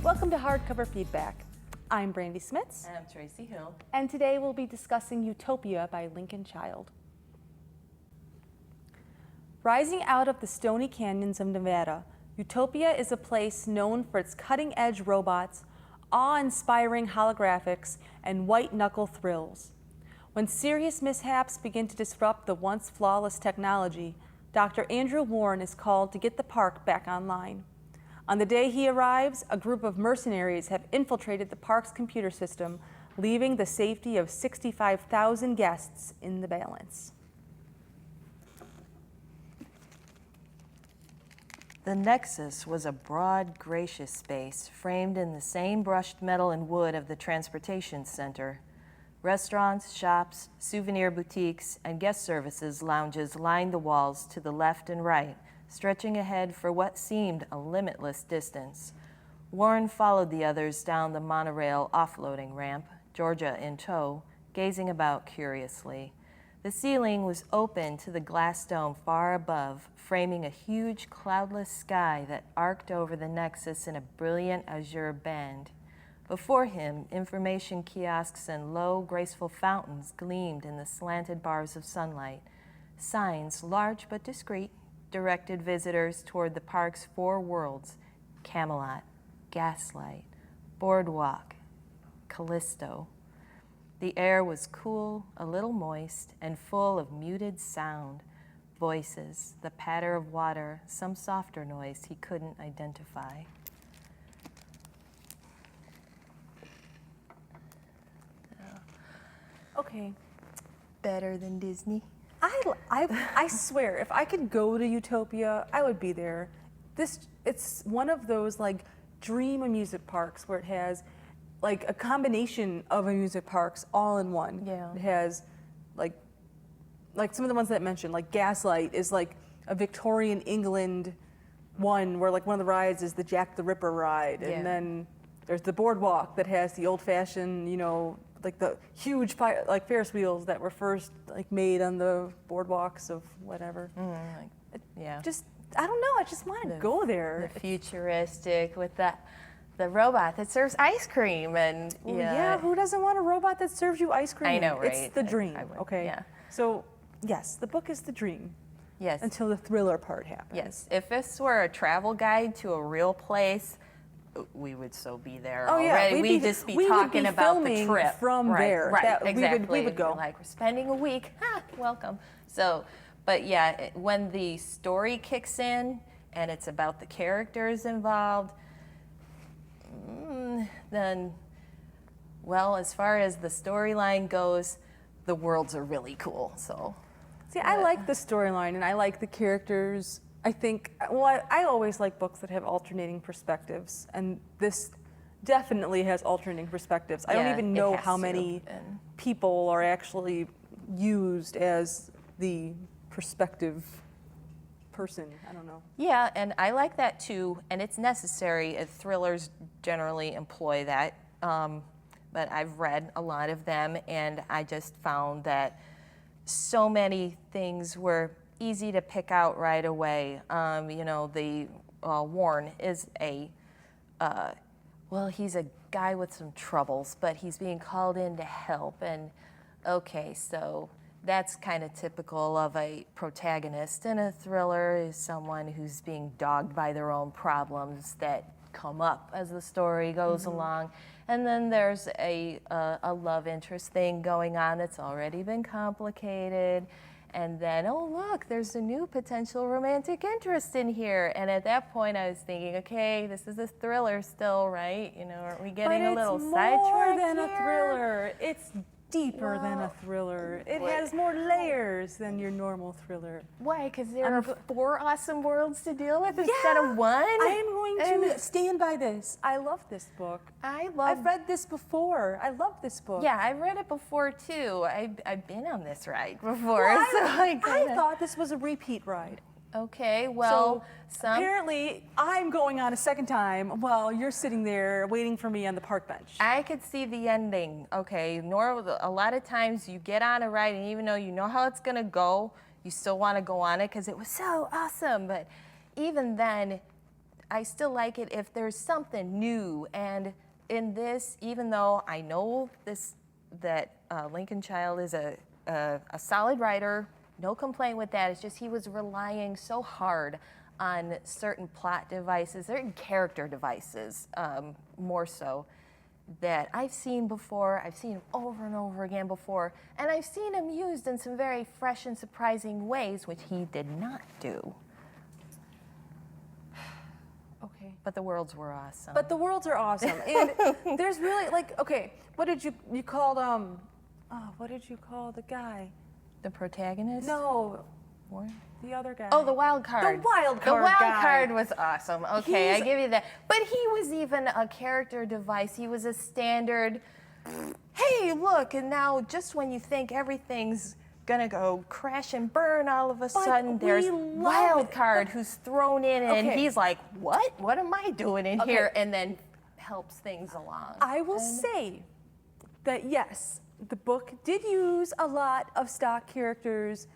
Welcome to Hardcover Feedback. I'm Brandi Smits. And I'm Tracey Hill. And today we'll be discussing Utopia by Lincoln Child. Rising out of the stony canyons of Nevada, Utopia is a place known for its cutting-edge robots, awe-inspiring holographics, and white-knuckle thrills. When serious mishaps begin to disrupt the once flawless technology, Dr. Andrew Warren is called to get the park back online. On the day he arrives, a group of mercenaries have infiltrated the park's computer system, leaving the safety of 65,000 guests in the balance. The Nexus was a broad, gracious space framed in the same brushed metal and wood of the transportation center. Restaurants, shops, souvenir boutiques, and guest services lounges lined the walls to the left and right, stretching ahead for what seemed a limitless distance. Warren followed the others down the monorail offloading ramp, Georgia in tow, gazing about curiously. The ceiling was open to the glass dome far above, framing a huge cloudless sky that arced over the Nexus in a brilliant azure band. Before him, information kiosks and low, graceful fountains gleamed in the slanted bars of sunlight. Signs, large but discreet, directed visitors toward the park's four worlds: Camelot, Gaslight, Boardwalk, Callisto. The air was cool, a little moist, and full of muted sound. Voices, the patter of water, some softer noise he couldn't identify. Okay. Better than Disney? I swear, if I could go to Utopia, I would be there. It's one of those like dream amusement parks where it has like a combination of amusement parks all in one. Yeah. It has like some of the ones that I mentioned, like Gaslight is like a Victorian England one where like one of the rides is the Jack the Ripper ride. Yeah. And then there's the Boardwalk that has the old fashioned, you know, like the huge like Ferris wheels that were first like made on the boardwalks of whatever. Yeah. Just, I don't know, I just want to go there. The futuristic with the robot that serves ice cream and Well, yeah, who doesn't want a robot that serves you ice cream? I know, right? It's the dream, I would, okay? yeah. So, yes, the book is the dream. Yes. Until the thriller part happens. Yes. If this were a travel guide to a real place, we would so be there Oh, yeah. already. We'd just be talking about the trip from right, there. Right, exactly. We would go. Like, we're spending a week. Welcome. So, but yeah, when the story kicks in and it's about the characters involved, then, well, as far as the storyline goes, the worlds are really cool. So, see, I like the storyline and I like the characters. I think, well, I always like books that have alternating perspectives, and this definitely has alternating perspectives. I don't even know how many people are actually used as the perspective person. I don't know. Yeah, and I like that too, and it's necessary. Thrillers generally employ that, but I've read a lot of them, and I just found that so many things were easy to pick out right away. You know, the Warren is well, he's a guy with some troubles, but he's being called in to help. And okay, so that's kind of typical of a protagonist in a thriller, is someone who's being dogged by their own problems that come up as the story goes along. And then there's a love interest thing going on that's already been complicated. And then, oh, look, there's a new potential romantic interest in here. And at that point, I was thinking, okay, this is a thriller still, right? You know, aren't we getting a little sidetracked But it's more than here? a thriller. It's deeper than a thriller. It has more layers than your normal thriller. Why? Because there are 4 awesome worlds to deal with instead of one? I am going to stand by this. I love this book. I've read this before. I love this book. Yeah, I've read it before too. I've been on this ride before. Well, so I thought this was a repeat ride. Okay, well, so apparently I'm going on a second time while you're sitting there waiting for me on the park bench. I could see the ending. Okay, a lot of times you get on a ride and even though you know how it's gonna go, you still want to go on it because it was so awesome. But even then, I still like it if there's something new. And in this, even though I know that Lincoln Child is a solid writer, no complaint with that. It's just he was relying so hard on certain plot devices, certain character devices, more so, that I've seen before. I've seen over and over again before, and I've seen him used in some very fresh and surprising ways, which he did not do. Okay. But the worlds were awesome. But the worlds are awesome, and there's really like, okay, what did you called what did you call the guy? The protagonist? No, What? the other guy. Oh, the wild card. The wild card. The wild guy. card was awesome. Okay, I He's- give you that. But he was even a character device. He was a standard. Hey, look, and now just when you think everything's gonna go crash and burn, all of a sudden we there's love wild it. card who's thrown in, and Okay. he's like, "What? What am I doing in Okay. here?" And then helps things along. I will say that yes, the book did use a lot of stock characters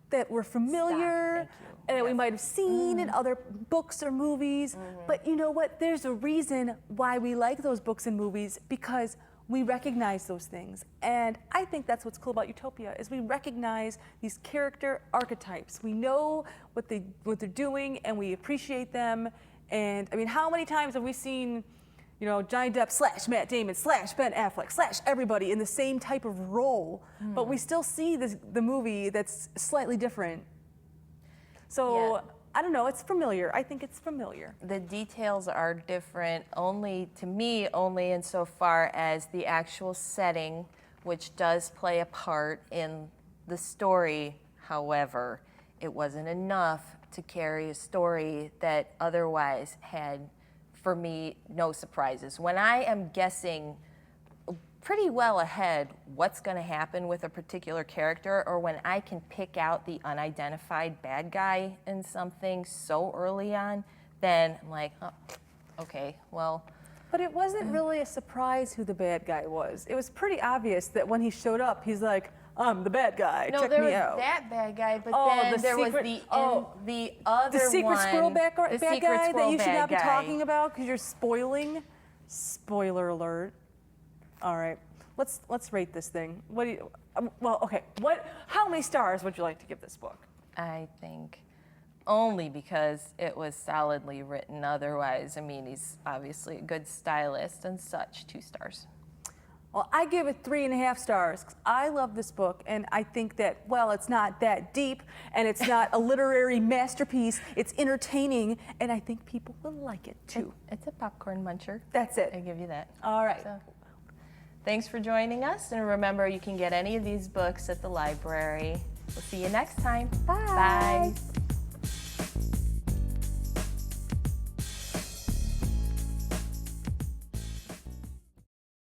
that were familiar thank you. and that we Yes. might have seen in other books or movies. But you know what? There's a reason why we like those books and movies, because we recognize those things. And I think that's what's cool about Utopia, is we recognize these character archetypes. We know what they're doing, and we appreciate them. And I mean, how many times have we seen, Johnny Depp / Matt Damon / Ben Affleck / everybody in the same type of role, but we still see the movie that's slightly different. So Yeah. I don't know, it's familiar. I think it's familiar. The details are different only insofar as the actual setting, which does play a part in the story. However, it wasn't enough to carry a story that otherwise had, for me, no surprises. When I am guessing pretty well ahead what's going to happen with a particular character, or when I can pick out the unidentified bad guy in something so early on, then I'm like, oh, okay, well. But it wasn't really a surprise who the bad guy was. It was pretty obvious that when he showed up, he's like, I'm the bad guy. No, Check there me was out. that bad guy, but Oh, then the there secret- was the other The secret one, squirrel bad guy secret that squirrel you should bad not be guy. talking about because you're spoiling. Spoiler alert. All right, let's rate this thing. What do you? Well, okay. How many stars would you like to give this book? I think only because it was solidly written. Otherwise, I mean, he's obviously a good stylist and such. 2 stars. Well, I give it 3.5 stars. 'Cause I love this book, and I think that, well, it's not that deep, and it's not a literary masterpiece. It's entertaining, and I think people will like it too. It's a popcorn muncher. That's it. I give you that. All right. So, thanks for joining us, and remember, you can get any of these books at the library. We'll see you next time. Bye. Bye.